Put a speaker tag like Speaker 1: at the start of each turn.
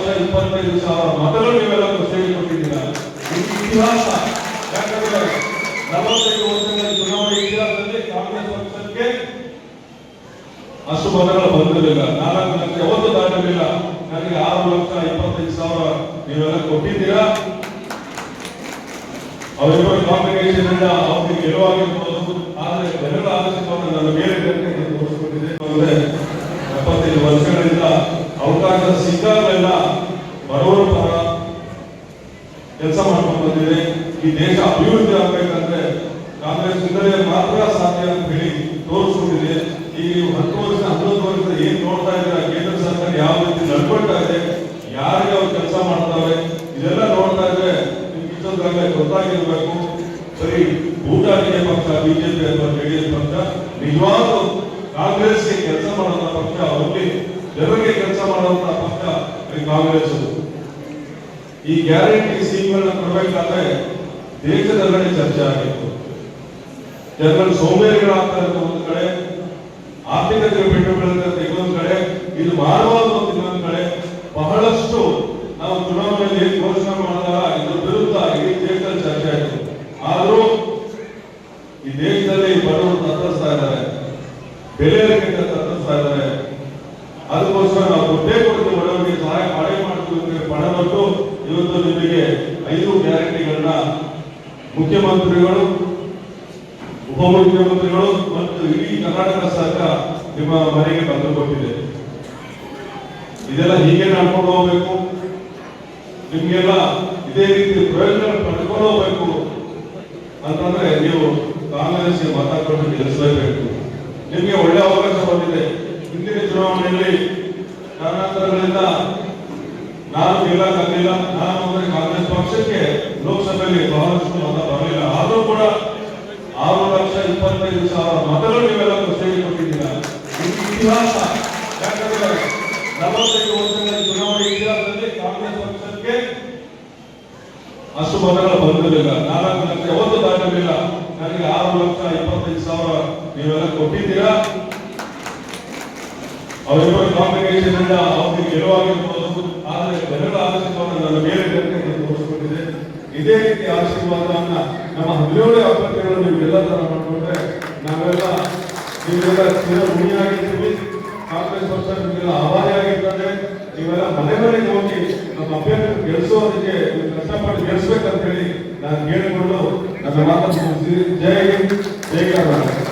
Speaker 1: 6,25,000 ಮತಗಳು ನೀವೆಲ್ಲ ಸೇರಿ ಕೊಟ್ಟಿದ್ದೀರಾ. ಇತಿಹಾಸ, ಯಾಕಂದ್ರೆ 45 ವರ್ಷಗಳ ಚುನಾವಣೆ ಇತಿಹಾಸದಲ್ಲಿ ಕಾಂಗ್ರೆಸ್ ಪಕ್ಷಕ್ಕೆ ಅಷ್ಟು ಮತಗಳು ಬಂದಿರಲಿಲ್ಲ. 4 ಲಕ್ಷ ಯಾವತ್ತೂ ದಾಟಲಿಲ್ಲ. ನನಗೆ 6,25,000 ನೀವೆಲ್ಲ ಕೊಟ್ಟಿದ್ದೀರಾ. ಅವರಿಬ್ಬರು ಕಾಂಬಿನೇಷನ್ ಇಂದ ಅವ್ರಿಗೆ ಗೆಲುವಾಗಿರ್ಬೋದು. ಆದರೆ ಜನರ ಆಲೋಚನೆಯನ್ನು ನನ್ನ ಮೇಲೆ ತೋರಿಸಿಕೊಂಡಿದೆ. 75 ವರ್ಷಗಳಿಂದ ಅವಕಾಶ ಸಿಕ್ಕಾಗಲೆಲ್ಲ ಬಡವರ ಪರ ಕೆಲಸ ಮಾಡ್ಕೊಂಡು ಬಂದಿದೆ. ಈ ದೇಶ ಅಭಿವೃದ್ಧಿ ಆಗ್ಬೇಕಂದ್ರೆ ಕಾಂಗ್ರೆಸ್ ಇಂದಲೇ ಮಾತ್ರ ಸಾಧ್ಯ ಅಂತ ಹೇಳಿ ತೋರಿಸ್ಕೊಂಡಿದೆ. ಈಗ ನೀವು 10 ವರ್ಷ 11 ವರ್ಷ ಏನ್ ನೋಡ್ತಾ ಇದ್ದೀರಾ, ಕೇಂದ್ರ ಸರ್ಕಾರ ಯಾವ ರೀತಿ ನಡ್ಕೊಳ್ತಾ ಇದೆ, ಯಾರಿಗೆ ಅವ್ರು ಕೆಲಸ ಮಾಡ್ತಾರೆ, ಇದೆಲ್ಲ ನೋಡ್ತಾ ಇದ್ರೆ ನಿಮ್ಗೆ ಇಷ್ಟೊಂದಾಗಲೇ ಗೊತ್ತಾಗಿರ್ಬೇಕು. ಸರಿ, ಊಟಕ್ಕೆ ಪಕ್ಷ ಬಿಜೆಪಿ ಅಥವಾ ಜೆಡಿಎಸ್ ಪಕ್ಷ ನಿಜವಾದ ಕಾಂಗ್ರೆಸ್ಗೆ ಕೆಲಸ ಮಾಡುವಂತ ಪಕ್ಷ, ಅವರಿಗೆ ಜನರಿಗೆ ಕೆಲಸ ಮಾಡುವಂತ ಪಕ್ಷ ಕಾಂಗ್ರೆಸ್. ಈ ಗ್ಯಾರಂಟಿ ಸ್ಕೀಮ್ಗಳನ್ನ ಕೊಡಬೇಕಾದ್ರೆ ದೇಶದೆಲ್ಲೆಡೆ ಚರ್ಚೆ ಆಗಿತ್ತು. ಜನರು ಸೋಂಬೇರಿಗಳಾಗ್ತಾ ಇರೋ ಒಂದು ಕಡೆ, ಆರ್ಥಿಕತೆ ಬಿಟ್ಟು ಬೀಳುತ್ತೆ ಇನ್ನೊಂದು ಕಡೆ, ಇದು ಮಾಡಬಾರದು ಅಂತ ಇನ್ನೊಂದು ಕಡೆ. ಬಹಳಷ್ಟು ನಾವು ಚುನಾವಣೆಯಲ್ಲಿ ಘೋಷಣೆ ಮಾಡಿದಾಗ ಇದ್ರ ವಿರುದ್ಧ ಇಡೀ ದೇಶದಲ್ಲಿ ಚರ್ಚೆ ಆಯಿತು. ಆದರೂ ಈ ದೇಶದಲ್ಲಿ ಬಡವರು ತತ್ತರಿಸ್ತಾ ಇದ್ದಾರೆ, ಬೆಲೆ ಏರಿಕೆ ತತ್ತರಿಸ್ತಾ ಇದ್ದಾರೆ. ಅದಕ್ಕೋಸ್ಕರ ನಾವು ದುಡ್ಡೇ ಕೊಡ್ತೀವಿ, ಬಡವರಿಗೆ ಸಹಾಯ ಮಾಡೇ ಮಾಡ್ತೀವಿ ಪಣ ಕೊಟ್ಟು ಇವತ್ತು ನಿಮಗೆ 5 ಗ್ಯಾರಂಟಿಗಳನ್ನ ಮುಖ್ಯಮಂತ್ರಿಗಳು, ಉಪಮುಖ್ಯಮಂತ್ರಿಗಳು ಮತ್ತು ಇಡೀ ಕರ್ನಾಟಕ ಸರ್ಕಾರ ನಿಮ್ಮ ಮನೆಗೆ ಬಂದು ಕೊಟ್ಟಿದೆ. ಇದೆಲ್ಲ ಹೀಗೆ ನಡ್ಕೊಂಡು ಹೋಗ್ಬೇಕು. ನಿಮ್ಗೆಲ್ಲ ಇದೇ ರೀತಿ ಪ್ರಯೋಜನ ಪಡ್ಕೊಂಡು ಹೋಗ್ಬೇಕು ಅಂತಂದ್ರೆ ನೀವು ಕಾಂಗ್ರೆಸ್ಗೆ ಮತ ಕೊಟ್ಟು ಗೆಲ್ಲಿಸಲೇಬೇಕು. ನಿಮ್ಗೆ ಒಳ್ಳೆ ಅವಕಾಶ ಬಂದಿದೆ. ಹಿಂದಿನ ಚುನಾವಣೆಯಲ್ಲಿ ಕಾರಣಾಂತರಗಳಿಂದ ನಾನು ಗೆಲ್ಲಕ್ಕಾಗಲಿಲ್ಲ. ನಾನು ಅಂದ್ರೆ ಕಾಂಗ್ರೆಸ್ ಪಕ್ಷಕ್ಕೆ ಲೋಕಸಭೆಯಲ್ಲಿ ಬಹಳಷ್ಟು ಮತ ಬರಲಿಲ್ಲ. ಆದರೂ ಕೂಡ 6,25,000 ಮತಗಳು ನೀವೆಲ್ಲ ಸೇರಿ ಕೊಟ್ಟಿದ್ದೀರಾ. ಇತಿಹಾಸ, ಯಾಕಂದ್ರೆ 45 ವರ್ಷಗಳ ಚುನಾವಣೆ ಇತಿಹಾಸದಲ್ಲಿ ಕಾಂಗ್ರೆಸ್ ಪಕ್ಷಕ್ಕೆ ಅಷ್ಟು ಮತಗಳು ಬಂದಿರಲಿಲ್ಲ. 4 ಲಕ್ಷ ಯಾವತ್ತೂ ದಾಟಲಿಲ್ಲ. ನನಗೆ 6,25,000 ನೀವೆಲ್ಲ ಕೊಟ್ಟಿದ್ದೀರಾ. ಅವರಿಬ್ಬರು ಕಾಂಬಿನೇಷನ್ ಇಂದ ಅವ್ರಿಗೆ ಗೆಲುವಾಗಿರ್ಬೋದು. ಆದರೆ ಜನರ ಆಲೋಚನೆಯನ್ನು ನನ್ನ ಮೇಲೆ ತೋರಿಸಿಕೊಂಡಿದೆ. ಇದೇ ರೀತಿ ಆಶೀರ್ವಾದವನ್ನ ನಮ್ಮ 17 ಅಭ್ಯರ್ಥಿಗಳು ನೀವೆಲ್ಲ ತರ ಮಾಡಿಕೊಂಡ್ರೆ ನಾವೆಲ್ಲ ನೀವೆಲ್ಲ ಚಿರ ಋಣಿಯಾಗಿರ್ತೀವಿ. ಕಾಂಗ್ರೆಸ್ ಪಕ್ಷ ನಿಮಗೆಲ್ಲ ಆಭಾರಿಯಾಗಿರ್ತದೆ. ನೀವೆಲ್ಲ ಮನೆ ಮನೆಗೆ ಹೋಗಿ ನಮ್ಮ ಅಭ್ಯರ್ಥಿ ಗೆಲ್ಲಿಸೋದಕ್ಕೆ ಕಷ್ಟಪಟ್ಟು ಗೆಲ್ಲಿಸ್ಬೇಕಂತ ಹೇಳಿ ನಾನು ಕೇಳಿಕೊಂಡು ನನ್ನ ಮಾತನ್ನು ಜೈ ಹಿಂದ್, ಜೈ ಕರ್ನಾಟಕ.